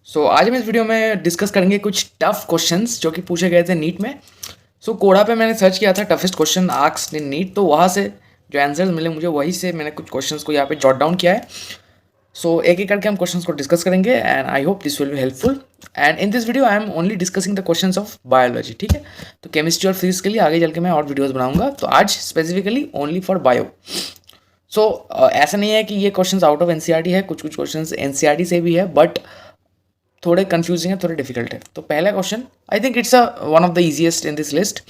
आज हम इस वीडियो में डिस्कस करेंगे कुछ टफ क्वेश्चंस जो कि पूछे गए थे नीट में। कोड़ा पे मैंने सर्च किया था toughest question asked in NEET, तो वहाँ से जो आंसर्स मिले मुझे वही से मैंने कुछ क्वेश्चंस को यहाँ पे जॉट डाउन किया है। एक एक करके हम क्वेश्चंस को डिस्कस करेंगे and I hope this will be helpful. And in this video I am only discussing the questions of biology, ठीक है। तो केमिस्ट्री और फिजिक्स के लिए आगे चल के मैं और वीडियोज़ बनाऊंगा, तो आज स्पेसिफिकली ओनली फॉर बायो। ऐसा नहीं है कि ये क्वेश्चंस आउट ऑफ एनसीईआरटी है, कुछ कुछ क्वेश्चंस एनसीईआरटी से भी है, बट थोड़े कंफ्यूजिंग है, थोड़े डिफिकल्ट है। तो पहला question I think it's one of the easiest in this list.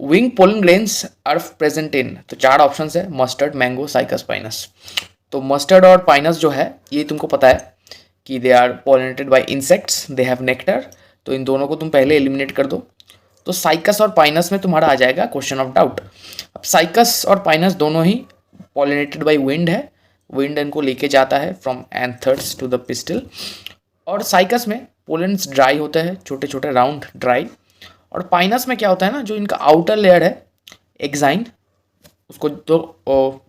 Wing pollen grains are present in, तो चार ऑप्शन है, मस्टर्ड, मैंगो, साइकस, पाइनस। तो मस्टर्ड और पाइनस जो है ये तुमको पता है कि they are pollinated by insects, they have nectar, तो इन दोनों को तुम पहले एलिमिनेट कर दो। तो साइकस और पाइनस में तुम्हारा आ जाएगा क्वेश्चन ऑफ डाउट। अब साइकस और पाइनस दोनों ही पॉलिनेटेड बाय विंड है, विंड इनको लेके जाता है from anthers to the pistil. और साइकस में पोलेंस ड्राई होते हैं, छोटे छोटे राउंड ड्राई। और पाइनस में क्या होता है ना, जो इनका आउटर लेयर है एक्साइन, उसको तो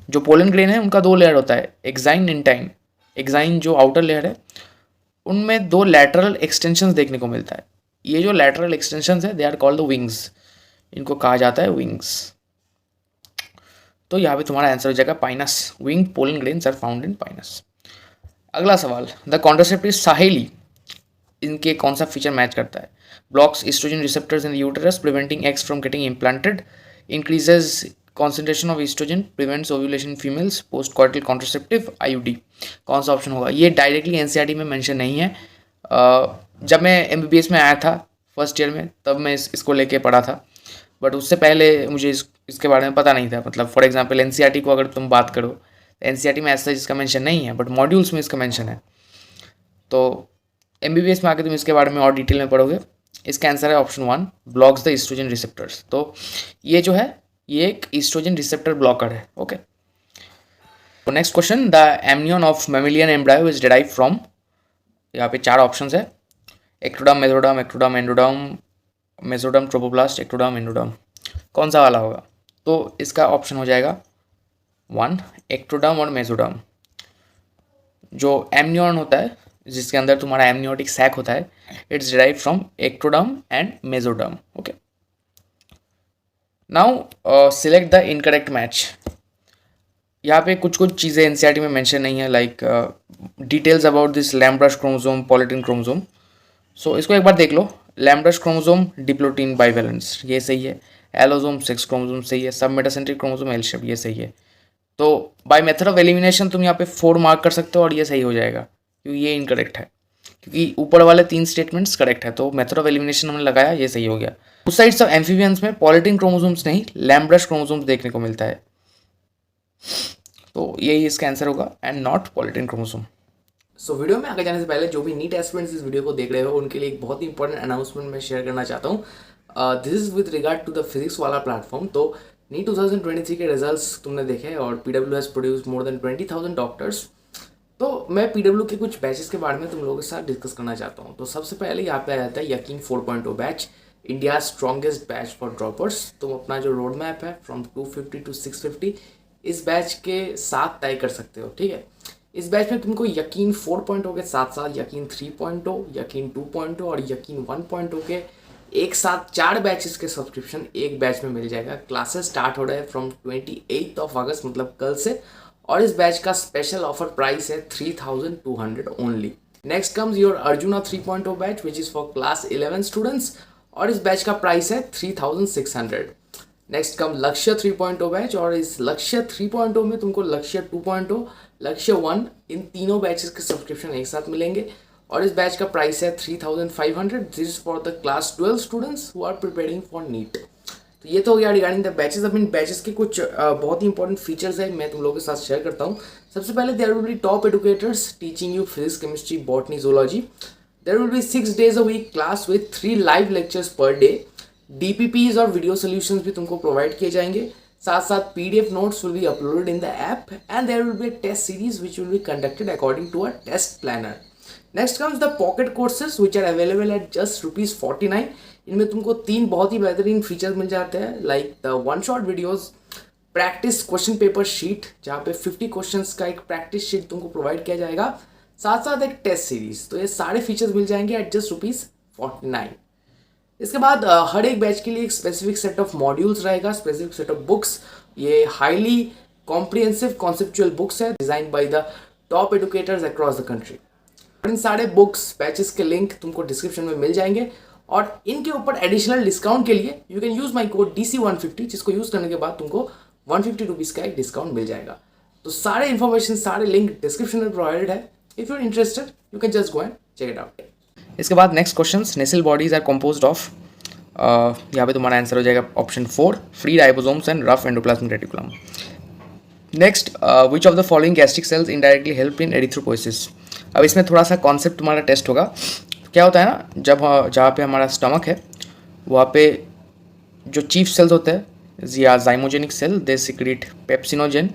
जो पोलन ग्रेन है उनका दो लेयर होता है, एक्साइन इंटाइन। एक्साइन जो आउटर लेयर है उनमें दो लैटरल एक्सटेंशंस देखने को मिलता है। ये जो लैटरल एक्सटेंशंस है they are called the wings, इनको कहा जाता है विंग्स। तो यहाँ पे तुम्हारा आंसर हो जाएगा pinus, wing pollen grains are found in pinus. अगला सवाल, द कॉन्ट्रासेप्टिव साहेली इनके कौन सा फीचर मैच करता है? Blocks estrogen receptors in the uterus preventing eggs from getting implanted, increases concentration of estrogen, prevents ovulation in females, post coital contraceptive, IUD। कौन सा option होगा? ये डायरेक्टली एनसीईआरटी में मेंशन नहीं है। जब मैं एमबीबीएस में आया था फर्स्ट ईयर में तब मैं इसको लेके पढ़ा था, बट उससे पहले मुझे इसके बारे में पता नहीं था। मतलब फॉर एग्जांपल एनसीईआरटी को अगर तुम बात करो, एनसीईआरटी में ऐसा इसका मेंशन नहीं है, बट मॉड्यूल्स में इसका मेंशन है। तो एमबीबीएस में आके तुम इसके बारे में और डिटेल में पढ़ोगे। इसका आंसर है option 1, blocks the estrogen receptors. तो ये जो है ये एक ईस्ट्रोजन रिसेप्टर ब्लॉकर है। ओके, तो next question, the amnion of mammalian embryo is derive from, यहाँ पे चार ऑप्शंस है, ectoderm, mesoderm, ectoderm, endoderm, mesoderm, trophoblast, ectoderm, endoderm. कौन सा वाला होगा? तो इसका ऑप्शन हो जाएगा 1, एक्टोडर्म और मेसोडर्म। जो एमनियन होता है जिसके अंदर तुम्हारा एमनियोटिक सैक होता है, it's derive from ectoderm and mesoderm. Okay, now select the incorrect match. यहाँ पे कुछ कुछ चीज़ें एनसीईआरटी में मेंशन नहीं है, like details about this lampbrush chromosome, polytene chromosome. So इसको एक बार देख लो। लैम्ब्रश क्रोमोसोम डिप्लोटीन बाइवेलेंस, ये सही है। एलोसोम 6 क्रोमोसोम सही है। सब मेटासेंट्रिक क्रोमोसोम एल शेप, ये सही है। तो बाय मेथड ऑफ एलिमिनेशन तुम यहाँ पे 4 मार्क कर सकते हो और ये सही हो जाएगा, क्योंकि ये इनकरेक्ट है, क्योंकि ऊपर वाले 3 स्टेटमेंट्स करेक्ट है। तो मेथड ऑफ एलिमिनेशन हमने लगाया, ये सही हो गया। उस साइड्स ऑफ एम्फीबियंस में पॉलीटिन क्रोमोसोम्स नहीं, लैम्ब्रश क्रोमोसोम्स देखने को मिलता है। तो यही इसका आंसर होगा एंड नॉट पॉलीटिन क्रोमोसोम। वीडियो में आगे जाने से पहले जो भी नीट एस्पिरेंट्स इस वीडियो को देख रहे हो उनके लिए एक बहुत ही इंपॉर्टेंट अनाउंसमेंट मैं शेयर करना चाहता हूँ। This is with regard to the physics वाला प्लेटफॉर्म। तो नीट 2023 के रिजल्ट्स तुमने देखे और PW has produce more than 20,000 doctors. तो मैं पीडब्ल्यू के कुछ बैचेस के बारे में तुम लोगों के साथ डिस्कस करना चाहता हूँ। तो सबसे पहले यहाँ पे आ जाता है यकीन 4.0 batch, India strongest batch for droppers. तुम अपना जो रोड मैप है फ्रॉम 250 टू 650 इस बैच के साथ तय कर सकते हो, ठीक है। इस बैच में तुमको यकीन 4.0 के साथ साथ यकीन 3.0, यकीन 2.0 और यकीन 1.0 के एक साथ 4 बैचेस के सब्सक्रिप्शन एक बैच में मिल जाएगा। क्लासेस स्टार्ट हो रहे हैं फ्रॉम 28 ऑफ अगस्त, मतलब कल से। और इस बैच का स्पेशल ऑफर प्राइस है 3,200 only. Next comes your arjuna 3.0 batch which is for class 11 students और इस बैच का प्राइस है 3,600। नेक्स्ट कम लक्ष्य 3.0 बैच और इस लक्ष्य 3.0 में तुमको लक्ष्य 2.0, लक्ष्य 1 इन तीनों बैचेस के सब्सक्रिप्शन एक साथ मिलेंगे और इस बैच का प्राइस है 3,500। This is for the class 12 students who are preparing for NEET. तो ये तो हो गया रिगार्डिंग द बैचेस। अब इन बैचेस के कुछ बहुत ही इंपॉर्टेंट फीचर्स है, मैं तुम लोगों के साथ शेयर करता हूँ। सबसे पहले there will be top educators teaching you physics, chemistry, botany, zoology। There will be 6 days a week class with 3 live lectures per day. DPPs और वीडियो सोल्यूशंस भी तुमको प्रोवाइड किए जाएंगे। साथ साथ PDF notes will be uploaded in the app and there will be a test series which will be conducted according to a test planner. Next comes the pocket courses which are available at just ₹49। इनमें तुमको 3 बहुत ही बेहतरीन features मिल जाते हैं, like the 1 shot videos, practice question paper sheet जहाँ पे 50 questions का एक प्रैक्टिस शीट तुमको प्रोवाइड किया जाएगा। साथ साथ एक टेस्ट सीरीज। तो ये सारे फीचर्स मिल जाएंगे एट जस्ट ₹49। इसके बाद हर एक बैच के लिए एक स्पेसिफिक सेट ऑफ मॉड्यूल्स रहेगा, स्पेसिफिक सेट ऑफ बुक्स। ये हाईली कॉम्प्रिहेंसिव कॉन्सेप्चुअल बुक्स है design by the top educators across the country. इन सारे बुक्स बैचेस के लिंक तुमको डिस्क्रिप्शन में मिल जाएंगे और इनके ऊपर एडिशनल डिस्काउंट के लिए you can use my code DC150, जिसको यूज करने के बाद तुमको ₹150 का एक डिस्काउंट मिल जाएगा। तो सारे इन्फॉर्मेशन, सारे लिंक डिस्क्रिप्शन में प्रोवाइडेड है। If you are interested you can just go and check it out. इसके बाद next question, Nissl bodies are composed of, यहाँ पे तुम्हारा आंसर हो जाएगा option 4, free ribosomes and rough endoplasmic reticulum. Next, which of the following gastric cells indirectly help in erythropoiesis. अब इसमें थोड़ा सा कॉन्सेप्ट तुम्हारा टेस्ट होगा। क्या होता है ना, जब जहाँ पे हमारा स्टमक है वहाँ पे जो चीफ सेल्स होते हैं या जाइमोजेनिक सेल, दे सिक्रीट पेप्सिनोजेन,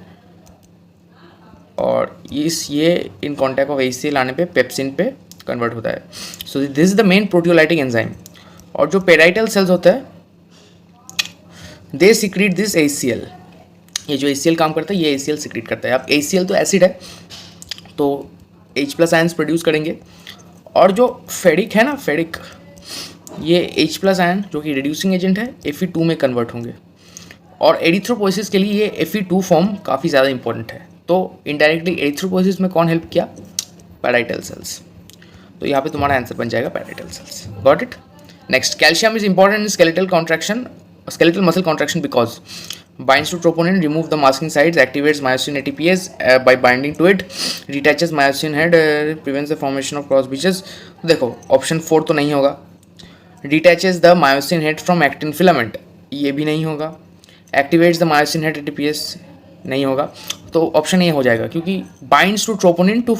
और ये इन कॉन्टैक्ट ऑफ ACL आने पे पेप्सिन पे कन्वर्ट होता है। So this is the main proteolytic enzyme. और जो पेराइटल सेल्स होते हैं दे सिक्रीट दिस ACL। ये जो ACL काम करता है ये ACL सिक्रीट करता है। अब ACL तो एसिड है तो H+ आयंस प्रोड्यूस करेंगे, और जो फेरिक है ना, फेरिक, ये H+ आयन जो कि रिड्यूसिंग एजेंट है Fe2 में कन्वर्ट होंगे। और एरिथ्रोपोइसिस के लिए ये Fe2 फॉर्म काफ़ी ज़्यादा इंपॉर्टेंट है। तो इनडायरेक्टली एरिथ्रोपोइसिस में कौन हेल्प किया? Parietal cells. तो यहाँ पे तुम्हारा आंसर बन जाएगा parietal cells. Got it. Next, calcium is important in skeletal muscle contraction because binds to troponin, remove the masking sites, activates myosin ATPase by binding to it, detaches myosin head, prevents the formation of cross bridges। तो देखो option 4 तो नहीं होगा। detaches the myosin head from actin filament, ये भी नहीं होगा। activates the myosin head ATPase नहीं होगा। तो ऑप्शन ए हो जाएगा, क्योंकि binds to troponin to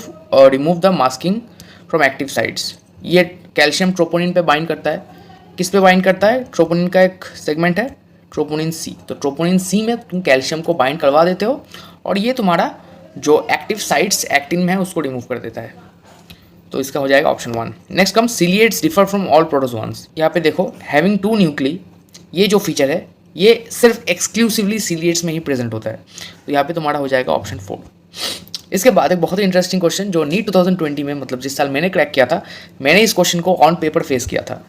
remove the masking from active sites। ये कैल्शियम ट्रोपोनिन पे बाइंड करता है। किस पे बाइंड करता है? ट्रोपोनिन का एक सेगमेंट है ट्रोपोनिन C। तो ट्रोपोनिन C में तुम कैल्शियम को बाइंड करवा देते हो और ये तुम्हारा जो एक्टिव साइट्स एक्टिन में है उसको रिमूव कर देता है। तो इसका हो जाएगा option 1। Next come, ciliates differ from all protozoans. यहाँ पे देखो हैविंग 2 न्यूक्ली, ये जो फीचर है ये सिर्फ एक्सक्लूसिवली सिलिएट्स में ही प्रेजेंट होता है। तो यहाँ पे तुम्हारा हो जाएगा ऑप्शन 4। इसके बाद एक बहुत ही इंटरेस्टिंग क्वेश्चन जो नीट 2020 में, मतलब जिस साल मैंने क्रैक किया था, मैंने इस क्वेश्चन को ऑन पेपर फेस किया था।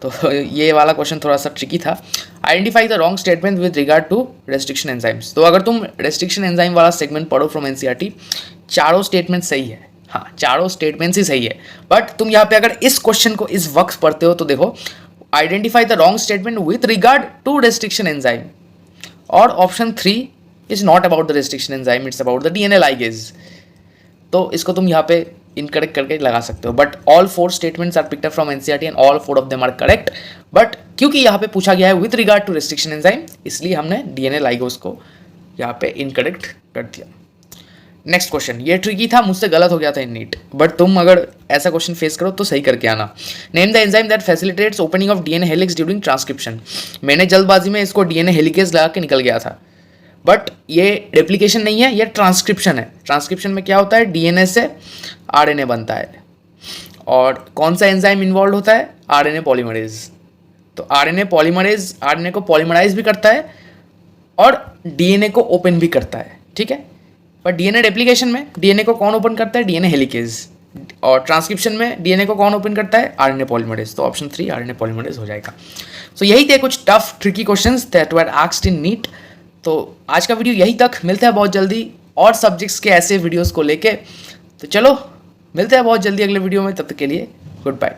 तो ये वाला क्वेश्चन थोड़ा सा ट्रिकी था। Identify the wrong statement with regard to restriction enzymes. तो अगर तुम रेस्ट्रिक्शन एंजाइम वाला सेगमेंट पढ़ो फ्रॉम NCERT, चारों स्टेटमेंट सही है। हाँ, चारों स्टेटमेंट्स ही सही है। बट तुम यहाँ पे अगर इस क्वेश्चन को इस वक्त पढ़ते हो तो देखो, identify the wrong statement with regard to restriction enzyme, और option 3 is not about the restriction enzyme, it's about the DNA ligase। तो इसको तुम यहाँ पे इनकरेक्ट करके लगा सकते हो। But all 4 statements are picked up from NCERT and all 4 of them are correct. But क्योंकि यहाँ पे पूछा गया है with regard to restriction enzyme, इसलिए हमने DNA ligase को यहाँ पे इनकरेक्ट कर दिया। नेक्स्ट क्वेश्चन, ये ट्रिकी था, मुझसे गलत हो गया था इन नीट, बट तुम अगर ऐसा क्वेश्चन फेस करो तो सही करके आना। Name the enzyme that facilitates opening of DNA helix during transcription. मैंने जल्दबाजी में इसको DNA हेलिकेज लगा के निकल गया था, बट ये रेप्लिकेशन नहीं है, ये ट्रांसक्रिप्शन है। ट्रांसक्रिप्शन में क्या होता है? DNA से RNA बनता है। और कौन सा एंजाइम इन्वॉल्व होता है? RNA polymerase. तो RNA पॉलीमरेज RNA को पॉलीमराइज भी करता है और DNA को ओपन भी करता है, ठीक है। पर DNA रेप्लिकेशन में DNA को कौन ओपन करता है? DNA helicase. और ट्रांसक्रिप्शन में DNA को कौन ओपन करता है? RNA polymerase. तो ऑप्शन 3 RNA पॉलीमरेज हो जाएगा। सो यही थे कुछ tough tricky questions that were asked in NEET. तो आज का वीडियो यहीं तक, मिलते हैं बहुत जल्दी और सब्जेक्ट्स के ऐसे वीडियोस को लेके। तो चलो मिलते हैं बहुत जल्दी अगले वीडियो में, तब तक के लिए गुड बाय।